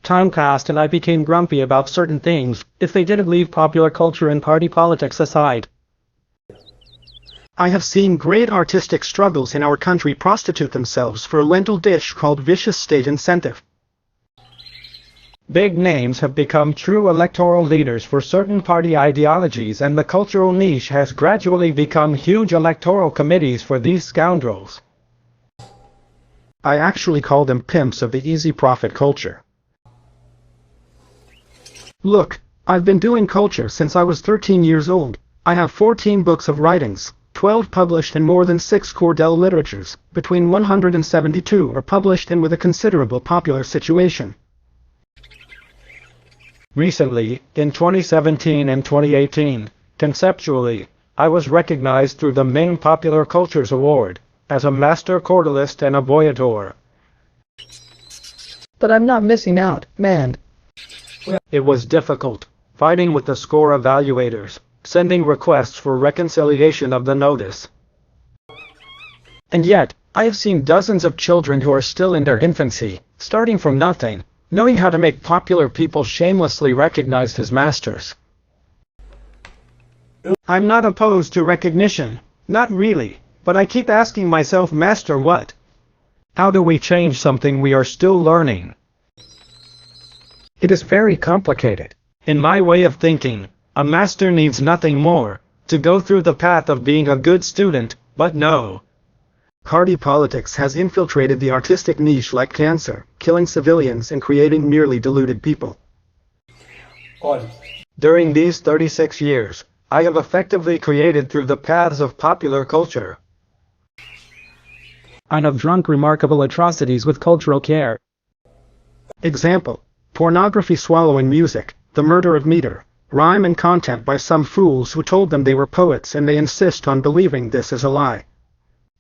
Time passed and I became grumpy about certain things, if they didn't leave popular culture and party politics aside. I have seen great artistic struggles in our country prostitute themselves for a lentil dish called vicious state incentive. Big names have become true electoral leaders for certain party ideologies, and the cultural niche has gradually become huge electoral committees for these scoundrels. I actually call them pimps of the easy profit culture. Look, I've been doing culture since I was 13 years old. I have 14 books of writings, 12 published in more than 6 Cordell literatures, between 172 are published and with a considerable popular situation. Recently, in 2017 and 2018, conceptually, I was recognized through the Ming Popular Cultures Award as a master cordalist and a voyador. But I'm not missing out, man. It was difficult, fighting with the score evaluators, sending requests for reconciliation of the notice. And yet, I have seen dozens of children who are still in their infancy, starting from nothing, knowing how to make popular people shamelessly recognized as masters. I'm not opposed to recognition, not really, but I keep asking myself, master what? How do we change something we are still learning? It is very complicated. In my way of thinking, a master needs nothing more, to go through the path of being a good student, but no. Party politics has infiltrated the artistic niche like cancer, killing civilians and creating merely deluded people. During these 36 years, I have effectively created through the paths of popular culture. I have drunk remarkable atrocities with cultural care. Example: pornography swallowing music, the murder of meter, rhyme and content by some fools who told them they were poets and they insist on believing this is a lie.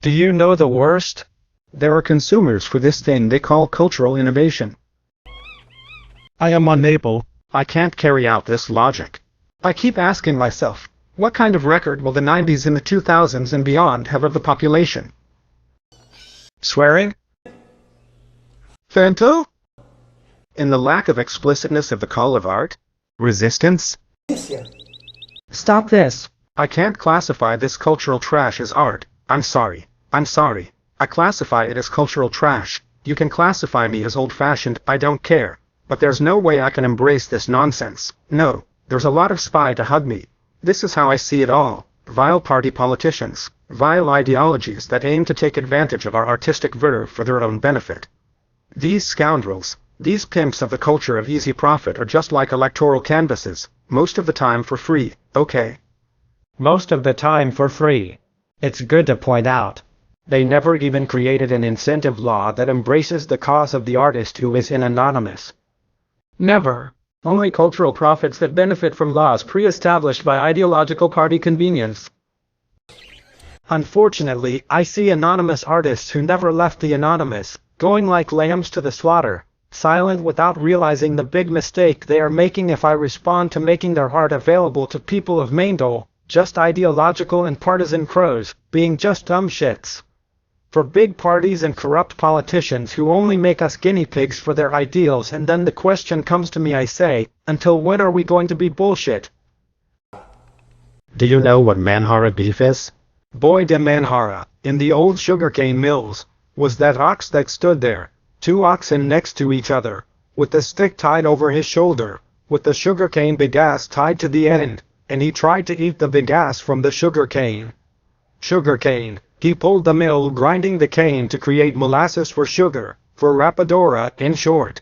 Do you know the worst? There are consumers for this thing they call cultural innovation. I am unable, I can't carry out this logic. I keep asking myself, what kind of record will the 90s and the 2000s and beyond have of the population? Swearing? Fanto? In the lack of explicitness of the call of art? Resistance? Stop this. I can't classify this cultural trash as art. I'm sorry. I classify it as cultural trash. You can classify me as old-fashioned, I don't care. But there's no way I can embrace this nonsense. No, there's a lot of spy to hug me. This is how I see it all. Vile party politicians, vile ideologies that aim to take advantage of our artistic verve for their own benefit. These scoundrels, these pimps of the culture of easy profit are just like electoral canvases, most of the time for free, okay? Most of the time for free. It's good to point out. They never even created an incentive law that embraces the cause of the artist who is anonymous. Never. Only cultural profits that benefit from laws pre-established by ideological party convenience. Unfortunately, I see anonymous artists who never left the anonymous, going like lambs to the slaughter, silent without realizing the big mistake they are making if I respond to making their art available to people of Maindole, just ideological and partisan crows, being just dumb shits. For big parties and corrupt politicians who only make us guinea pigs for their ideals, and then the question comes to me, I say, until when are we going to be bullshit? Do you know what Manhara beef is? Boy de Manhara, in the old sugarcane mills, was that ox that stood there, 2 oxen next to each other, with the stick tied over his shoulder, with the sugarcane bagasse tied to the end, and he tried to eat the bagasse from the sugarcane. Sugarcane. He pulled the mill grinding the cane to create molasses for sugar, for rapadura, in short.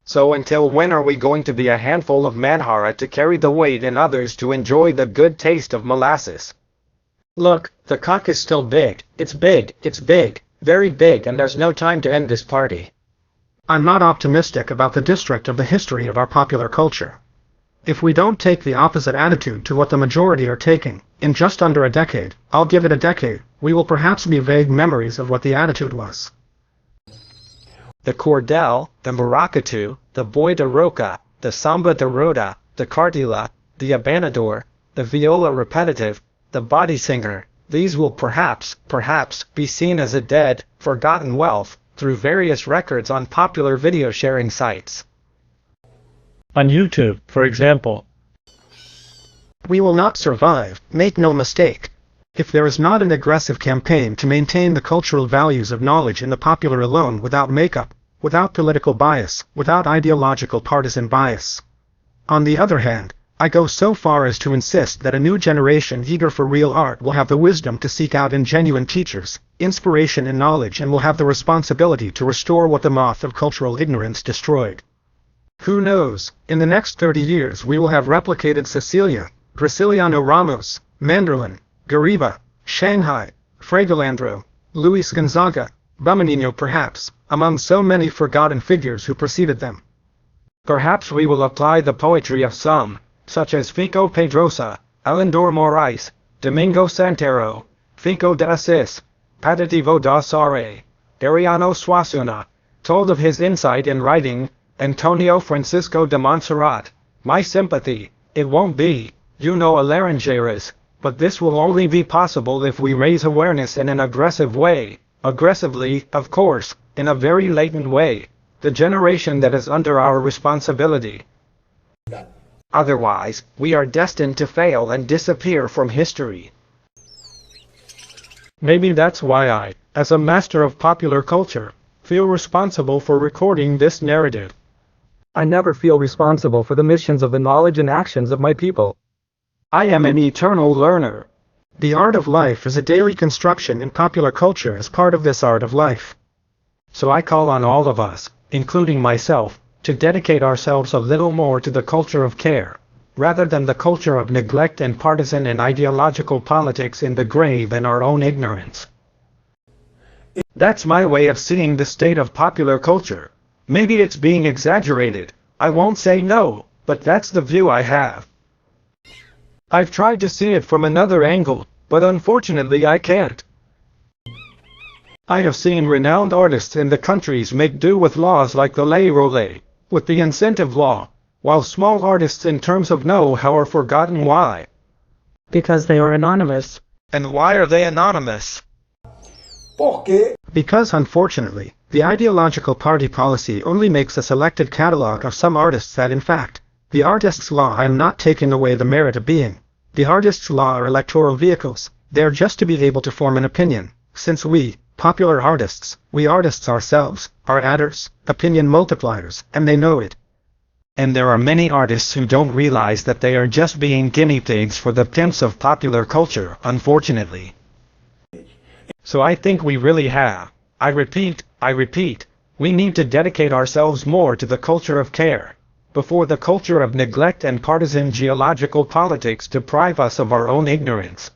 So until when are we going to be a handful of Manhara to carry the weight and others to enjoy the good taste of molasses? Look, the cock is still big, it's big, very big, and there's no time to end this party. I'm not optimistic about the district of the history of our popular culture. If we don't take the opposite attitude to what the majority are taking, in just under a decade, I'll give it a decade, we will perhaps be vague memories of what the attitude was. The cordel, the maracatu, the boy de roca, the samba de roda, the cartila, the abanador, the viola repetitive, the body singer, these will perhaps be seen as a dead, forgotten wealth, through various records on popular video sharing sites. On YouTube, for example. We will not survive, make no mistake. If there is not an aggressive campaign to maintain the cultural values of knowledge in the popular alone without makeup, without political bias, without ideological partisan bias. On the other hand, I go so far as to insist that a new generation eager for real art will have the wisdom to seek out in genuine teachers, inspiration and knowledge, and will have the responsibility to restore what the moth of cultural ignorance destroyed. Who knows, in the next 30 years we will have replicated Cecilia, Graciliano Ramos, Manderlin, Gariba, Shanghai, Fragolandro, Luis Gonzaga, Bumanino perhaps, among so many forgotten figures who preceded them. Perhaps we will apply the poetry of some, such as Fico Pedrosa, Alendor Moraes, Domingo Santero, Fico de Assis, Padativo da Sare, Ariano Suassuna, told of his insight in writing, Antonio Francisco de Montserrat, my sympathy, it won't be, a Laranjeiras, but this will only be possible if we raise awareness in an aggressive way, aggressively, of course, in a very latent way, the generation that is under our responsibility. Otherwise, we are destined to fail and disappear from history. Maybe that's why I, as a master of popular culture, feel responsible for recording this narrative. I never feel responsible for the missions of the knowledge and actions of my people. I am an eternal learner. The art of life is a daily construction in popular culture as part of this art of life. So I call on all of us, including myself, to dedicate ourselves a little more to the culture of care, rather than the culture of neglect and partisan and ideological politics in the grave and our own ignorance. That's my way of seeing the state of popular culture. Maybe it's being exaggerated, I won't say no, but that's the view I have. I've tried to see it from another angle, but unfortunately I can't. I have seen renowned artists in the countries make do with laws like the ley rolle, with the incentive law, while small artists in terms of know-how are forgotten. Why? Because they are anonymous. And why are they anonymous? Because unfortunately, the ideological party policy only makes a selected catalog of some artists that in fact, the artist's law are not taking away the merit of being. The artist's law are electoral vehicles, they are just to be able to form an opinion, since we, popular artists, we artists ourselves, are adders, opinion multipliers, and they know it. And there are many artists who don't realize that they are just being guinea pigs for the pimps of popular culture, unfortunately. So I think we really have, I repeat, we need to dedicate ourselves more to the culture of care, before the culture of neglect and partisan geological politics deprive us of our own ignorance.